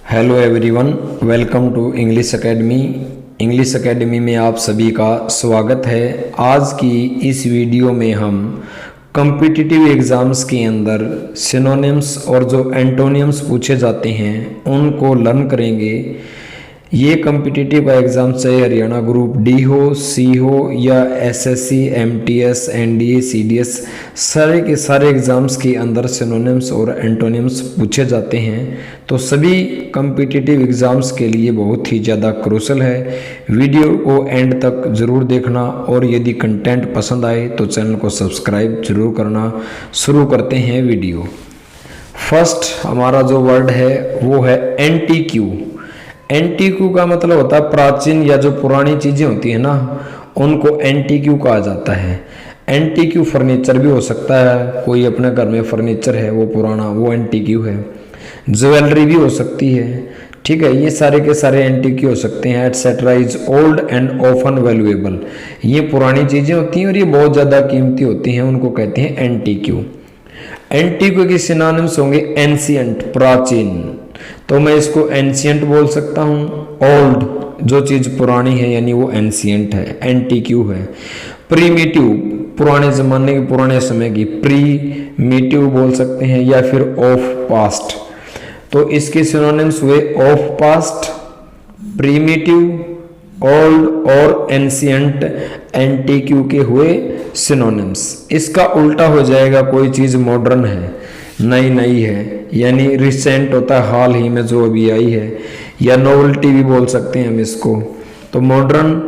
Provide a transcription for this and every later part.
Hello everyone, welcome to English Academy. English Academy में आप सभी का स्वागत है। आज की इस वीडियो में हम कॉम्पिटिटिव एग्ज़ाम्स के अंदर सिनोनिम्स और जो एंटोनिम्स पूछे जाते हैं उनको लर्न करेंगे। ये कॉम्पिटिटिव का एग्ज़ाम चाहे हरियाणा ग्रुप डी हो, सी हो या एसएससी, एमटीएस, एनडीए, सीडीएस, सारे के सारे एग्ज़ाम्स के अंदर सिनोनिम्स और एंटोनिम्स पूछे जाते हैं। तो सभी कॉम्पिटिटिव एग्ज़ाम्स के लिए बहुत ही ज़्यादा क्रूशल है। वीडियो को एंड तक ज़रूर देखना और यदि कंटेंट पसंद आए तो चैनल को सब्सक्राइब ज़रूर करना। शुरू करते हैं वीडियो। फर्स्ट हमारा जो वर्ड है वो है एंटीक्यू। एंटीक्यू का मतलब होता है प्राचीन या जो पुरानी चीज़ें होती है ना, उनको एंटीक्यू कहा जाता है। एंटीक्यू फर्नीचर भी हो सकता है, कोई अपने घर में फर्नीचर है वो पुराना, वो एंटीक्यू है। ज्वेलरी भी हो सकती है, ठीक है। ये सारे के सारे एंटीक्यू हो सकते हैं। Etcetera is old and often valuable. ये पुरानी चीज़ें होती हैं और ये बहुत ज़्यादा कीमती होती हैं, उनको कहते हैं एंटीक्यू। एंटीक्यू के सिनोनिम्स होंगे एंशिएंट, प्राचीन, तो मैं इसको एंशिएंट बोल सकता हूँ। ओल्ड, जो चीज़ पुरानी है यानी वो एंशिएंट है, एंटीक्यू है। प्रीमिटिव, पुराने ज़माने की, पुराने समय की, प्रीमिटिव बोल सकते हैं, या फिर ऑफ पास्ट। तो इसके सिनोनिम्स हुए ऑफ पास्ट, प्रीमिटिव, ओल्ड और एंशिएंट। एंटीक्यू के हुए सिनोनिम्स। इसका उल्टा हो जाएगा, कोई चीज़ मॉडर्न है, नई है, यानी रिसेंट होता है, हाल ही में जो अभी आई है, या नोवेल्टी भी बोल सकते हैं हम इसको। तो मॉडर्न,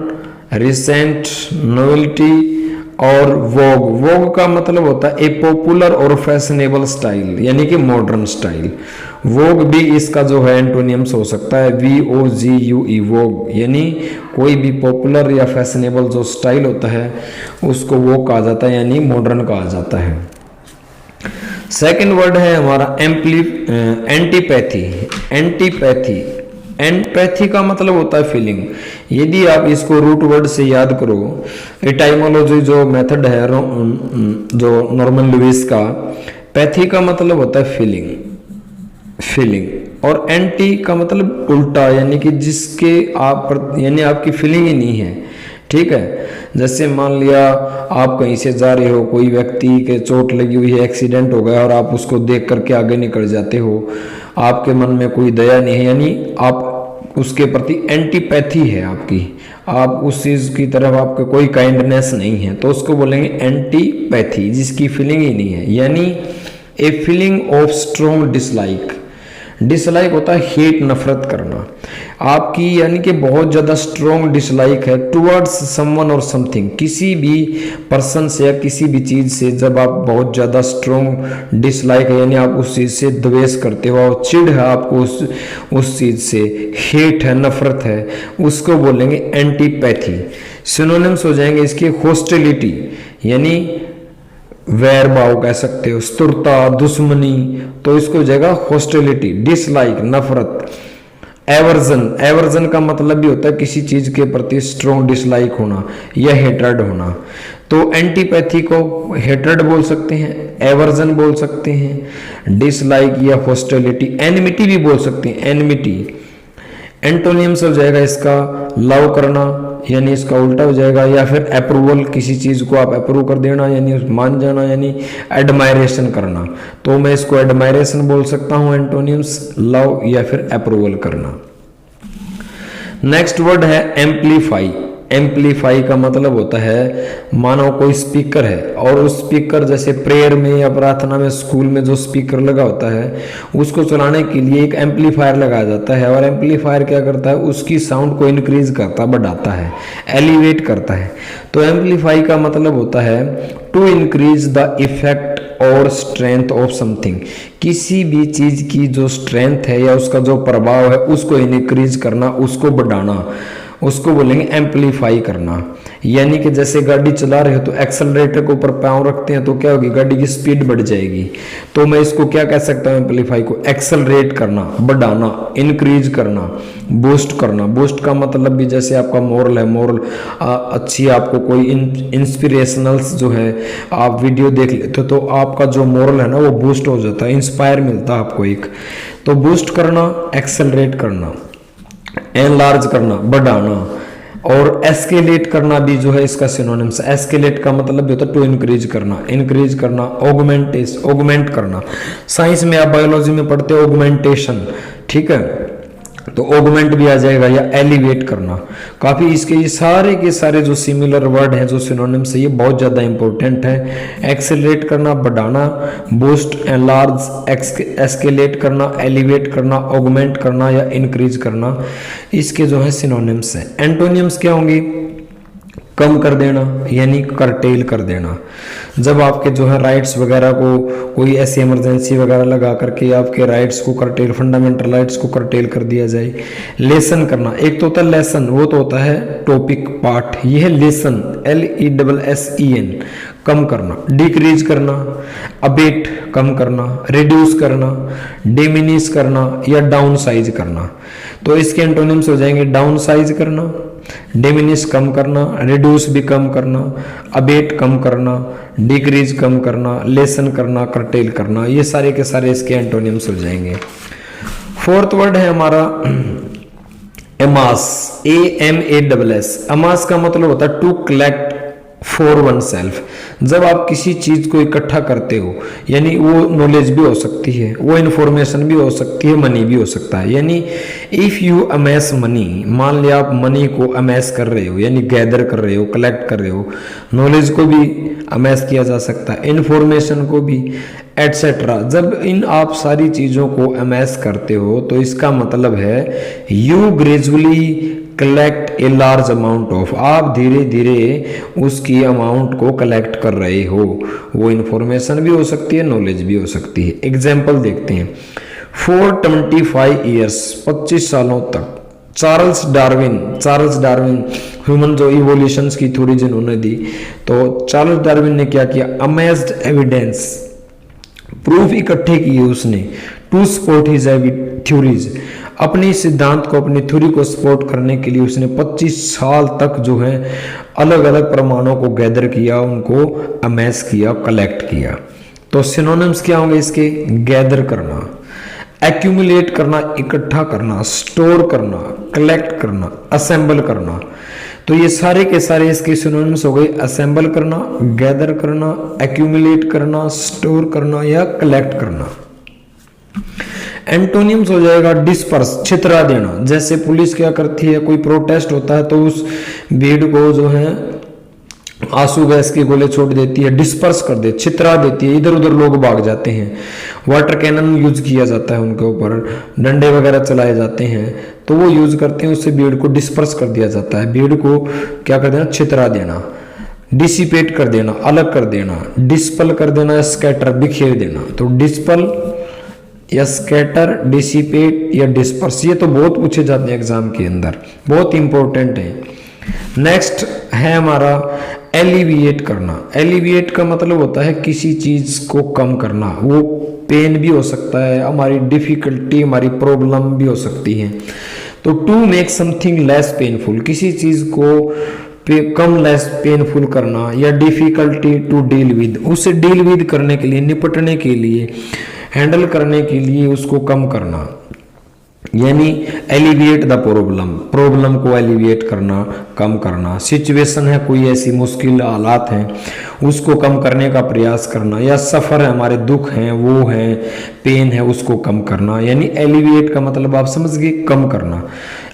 रिसेंट, नोवेल्टी और वोग। वोग का मतलब होता है ए पॉपुलर और फैशनेबल स्टाइल, यानी कि मॉडर्न स्टाइल। वोग भी इसका जो है एंटोनियम्स हो सकता है, VOGUE, वोग, यानी कोई भी पॉपुलर या फैशनेबल जो स्टाइल होता है उसको वोग कहा जाता है, यानी मॉडर्न कहा जाता है। सेकेंड वर्ड है हमारा एंटीपैथी। एंटीपैथी, एंपैथी का मतलब होता है फीलिंग। यदि आप इसको रूट वर्ड से याद करो, एटाइमोलॉजी जो मेथड है जो नॉर्मन लुइस का, पैथी का मतलब होता है फीलिंग, और एंटी का मतलब उल्टा, यानी कि जिसके आप यानी आपकी फीलिंग ही नहीं है, ठीक है। जैसे मान लिया आप कहीं से जा रहे हो, कोई व्यक्ति के चोट लगी हुई है, एक्सीडेंट हो गया और आप उसको देख करके आगे निकल जाते हो, आपके मन में कोई दया नहीं है, यानी आप उसके प्रति एंटीपैथी है आपकी, आप उस चीज़ की तरफ आपका कोई काइंडनेस नहीं है, तो उसको बोलेंगे एंटीपैथी, जिसकी फीलिंग ही नहीं है, यानी a feeling of strong dislike. Dislike होता है हेट, नफरत करना आपकी, यानी कि बहुत ज़्यादा स्ट्रॉन्ग डिसलाइक है टुवर्ड्स समवन और समथिंग, किसी भी पर्सन से या किसी भी चीज़ से जब आप बहुत ज़्यादा स्ट्रॉन्ग डिसलाइक है, यानी आप उस चीज़ से द्वेष करते हो, और चिढ़ है आपको उस चीज़ से, हेट है, नफरत है, उसको बोलेंगे एंटीपैथी। सिनोनिम्स हो जाएंगे इसके हॉस्टिलिटी, यानी वैर भाव कह सकते हो, स्तुरता, दुश्मनी, तो इसको हो जाएगा हॉस्टिलिटी, डिसलाइक, नफरत। एवर्जन, एवर्जन का मतलब भी होता है किसी चीज के प्रति स्ट्रॉन्ग डिसलाइक होना या हेट्रेड होना, तो एंटीपैथी को हेट्रेड बोल सकते हैं, एवर्जन बोल सकते हैं, डिसलाइक या हॉस्टिलिटी। एनिमिटी भी बोल सकते हैं, एनिमिटी। एंटोनियम्स हो जाएगा इसका लव करना, यानी इसका उल्टा हो जाएगा, या फिर अप्रूवल, किसी चीज़ को आप अप्रूव कर देना, यानी मान जाना, यानी एडमायरेशन करना, तो मैं इसको एडमायरेशन बोल सकता हूँ एंटोनियम्स, लव या फिर अप्रूवल करना। नेक्स्ट वर्ड है एम्पलीफाई। एम्पलीफाई का मतलब होता है, मानो कोई स्पीकर है और उस स्पीकर, जैसे प्रेयर में या प्रार्थना में, स्कूल में जो स्पीकर लगा होता है उसको चलाने के लिए एक एम्पलीफायर लगाया जाता है, और एम्पलीफायर क्या करता है, उसकी साउंड को इंक्रीज करता, बढ़ाता है, एलिवेट करता है। तो एम्पलीफाई का मतलब होता है टू इंक्रीज द इफेक्ट और स्ट्रेंथ ऑफ समथिंग, किसी भी चीज की जो स्ट्रेंथ है या उसका जो प्रभाव है उसको इंक्रीज करना, उसको बढ़ाना, उसको बोलेंगे एम्पलीफाई करना। यानी कि जैसे गाड़ी चला रहे हो तो एक्सेलरेटर के ऊपर पाँव रखते हैं तो क्या होगी, गाड़ी की स्पीड बढ़ जाएगी। तो मैं इसको क्या कह सकता हूँ, एम्पलीफाई को एक्सेलरेट करना, बढ़ाना, इंक्रीज करना, बूस्ट करना। बूस्ट का मतलब भी जैसे आपका मोरल है, मोरल अच्छी आपको कोई इंस्पिरेशनल्स जो है आप वीडियो देख लेते हो तो आपका जो मोरल है ना वो बूस्ट हो जाता है, इंस्पायर मिलता है आपको एक। तो बूस्ट करना, एक्सेलरेट करना, एनलार्ज करना, बढ़ाना, और एस्केलेट करना भी जो है इसका सिनोनिम्स है। एस्केलेट का मतलब भी होता है टू इंक्रीज करना, इंक्रीज करना, ऑगमेंट करना। साइंस में आप बायोलॉजी में पढ़ते हो ऑगमेंटेशन, ठीक है, तो ऑगमेंट भी आ जाएगा, या एलिवेट करना। काफी इसके ये सारे के सारे जो सिमिलर वर्ड हैं, जो सिनोनिम्स है, ये बहुत ज्यादा इंपॉर्टेंट है। एक्सेलरेट करना, बढ़ाना, बूस्ट, एनलार्ज, एस्केलेट करना, एलिवेट करना, ऑगमेंट करना या इंक्रीज करना, इसके जो है सिनोनिम्स हैं। एंटोनियम्स क्या होंगे, कम कर देना यानी करटेल कर देना। जब आपके जो है राइट्स वगैरह को कोई ऐसी इमरजेंसी वगैरह लगा करके आपके राइट्स को करटेल, फंडामेंटल राइट्स को करटेल कर दिया जाए। लेसन करना, एक तो होता है लेसन, वो तो होता है टॉपिक पाठ, ये है लेसन, LESSEN, कम करना। डिक्रीज करना, अबेट कम करना, रिड्यूस करना, डिमिनिश करना या डाउन साइज करना। तो इसके एंटोनिम्स हो जाएंगे डाउन साइज करना, डिमिनिश कम करना, रिड्यूस भी कम करना, अबेट कम करना, डिक्रीज कम करना, लेसन करना, करटेल करना, ये सारे के सारे इसके एंटोनिम्स हो जाएंगे। फोर्थ वर्ड है हमारा एमास, AMASS। अमास का मतलब होता है to collect for oneself. जब आप किसी चीज को इकट्ठा करते हो, यानी वो नॉलेज भी हो सकती है, वो इंफॉर्मेशन भी हो सकती है, मनी भी हो सकता है। यानी इफ यू अमेस मनी, मान लिया आप मनी को अमेस कर रहे हो, यानी गैदर कर रहे हो, कलेक्ट कर रहे हो, नॉलेज को भी अमेस किया जा सकता है, इंफॉर्मेशन को भी, एटसेट्रा। जब इन आप सारी चीजों को अमेस करते हो तो इसका मतलब है you gradually collect a large amount of, आप धीरे धीरे उसकी अमाउंट को कलेक्ट कर रहे हो। वो इंफॉर्मेशन भी हो सकती है, नॉलेज भी हो सकती है। एग्जाम्पल देखते हैं। फॉर 25 ईयर्स, 25 सालों तक चार्ल्स डार्विन ह्यूमन जो इवोल्यूशंस की थ्योरी जिन्होंने दी, तो चार्ल्स डार्विन ने क्या किया, अमेज्ड एविडेंस, प्रूफ इकट्ठे किए उसने, टू सपोर्ट हिज थ्योरीज, अपनी सिद्धांत को, अपनी थ्योरी को सपोर्ट करने के लिए उसने 25 साल तक जो है अलग अलग प्रमाणों को गैदर किया, उनको अमेस किया, कलेक्ट किया। तो सिनोनिम्स क्या होंगे इसके, गैदर करना, एक्यूमुलेट करना, इकट्ठा करना, स्टोर करना, कलेक्ट करना, असेंबल करना। तो ये सारे के सारे इसके सिनोनिम्स हो गए, असेंबल करना, गैदर करना, एक्यूमुलेट करना, स्टोर करना या कलेक्ट करना। एंटोनिम्स हो जाएगा डिस्पर्स, छितरा देना। जैसे पुलिस क्या करती है, कोई प्रोटेस्ट होता है तो उस भीड़ को जो है आंसू गैस के गोले छोड़ देती है, डिस्पर्स कर दे, छितरा देती है, इधर उधर लोग भाग जाते हैं। वाटर कैनन यूज किया जाता है उनके ऊपर, डंडे वगैरह चलाए जाते हैं, तो वो यूज करते हैं, उससे भीड़ को डिस्पर्स कर दिया जाता है। भीड़ को क्या कर देना, छितरा देना। डिसिपेट कर देना, अलग कर देना, डिस्पल कर देना, स्कैटर बिखेर देना। तो डिस्पल या स्कैटर, डिसिपेट या डिस्पर्स, ये तो बहुत पूछे जाते हैं एग्जाम के अंदर, बहुत इंपॉर्टेंट है। नेक्स्ट है हमारा एलिविएट करना। एलिविएट का मतलब होता है किसी चीज को कम करना। वो पेन भी हो सकता है, हमारी डिफिकल्टी, हमारी प्रॉब्लम भी हो सकती है। तो to make something less painful, किसी चीज को कम लेस पेनफुल करना, या डिफिकल्टी टू डील विद, उसे डील विद करने के लिए, निपटने के लिए, हैंडल करने के लिए उसको कम करना, यानी एलिविएट द प्रॉब्लम, प्रॉब्लम को एलिविएट करना, कम करना। सिचुएशन है, कोई ऐसी मुश्किल हालात हैं, उसको कम करने का प्रयास करना, या सफर है, हमारे दुख हैं, वो है, पेन है, उसको कम करना। यानी एलिविएट का मतलब आप समझ गए, कम करना।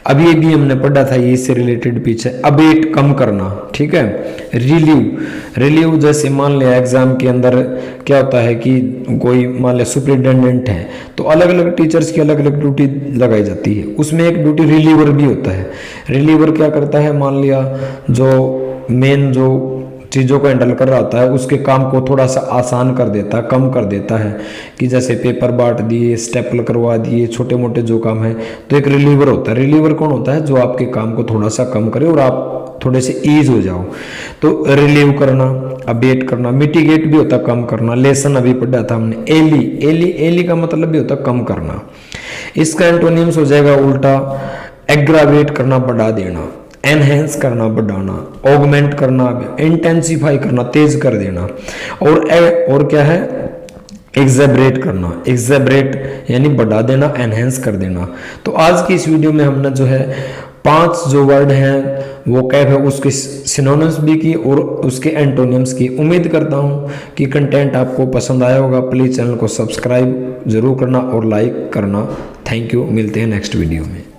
अभी भी हमने पढ़ा था ये इससे रिलेटेड पीछे, अबेट कम करना, ठीक है। रिलीव जैसे मान लिया एग्जाम के अंदर क्या होता है कि कोई मान लिया सुपरिटेंडेंट है, तो अलग अलग टीचर्स की अलग अलग ड्यूटी लगाई जाती है, उसमें एक ड्यूटी रिलीवर भी होता है। रिलीवर क्या करता है, मान लिया जो मेन जो चीज़ों को हैंडल कर रहा होता है उसके काम को थोड़ा सा आसान कर देता है, कम कर देता है, कि जैसे पेपर बांट दिए, स्टेपल करवा दिए, छोटे मोटे जो काम है, तो एक रिलीवर होता है। रिलीवर कौन होता है, जो आपके काम को थोड़ा सा कम करे और आप थोड़े से ईज हो जाओ। तो रिलीव करना, अबेट करना, मिटिगेट भी होता कम करना, लेसन अभी पढ़ा था हमने, एली एली एली का मतलब भी होता कम करना। इसका एंटोनिम्स हो जाएगा उल्टा, एग्रावेट करना, बढ़ा देना, एनहेंस करना, बढ़ाना, ऑगमेंट करना, इंटेंसिफाई करना, तेज कर देना, और क्या है, एग्जैबरेट करना, एग्जैबरेट यानी बढ़ा देना, एनहेंस कर देना। तो आज की इस वीडियो में हमने जो है 5 जो वर्ड हैं वो क्या है उसके सिनोनिम्स भी की और उसके एंटोनिम्स की। उम्मीद करता हूँ कि कंटेंट आपको पसंद आया होगा। प्लीज़ चैनल को सब्सक्राइब जरूर करना और लाइक करना। थैंक यू, मिलते हैं नेक्स्ट वीडियो में।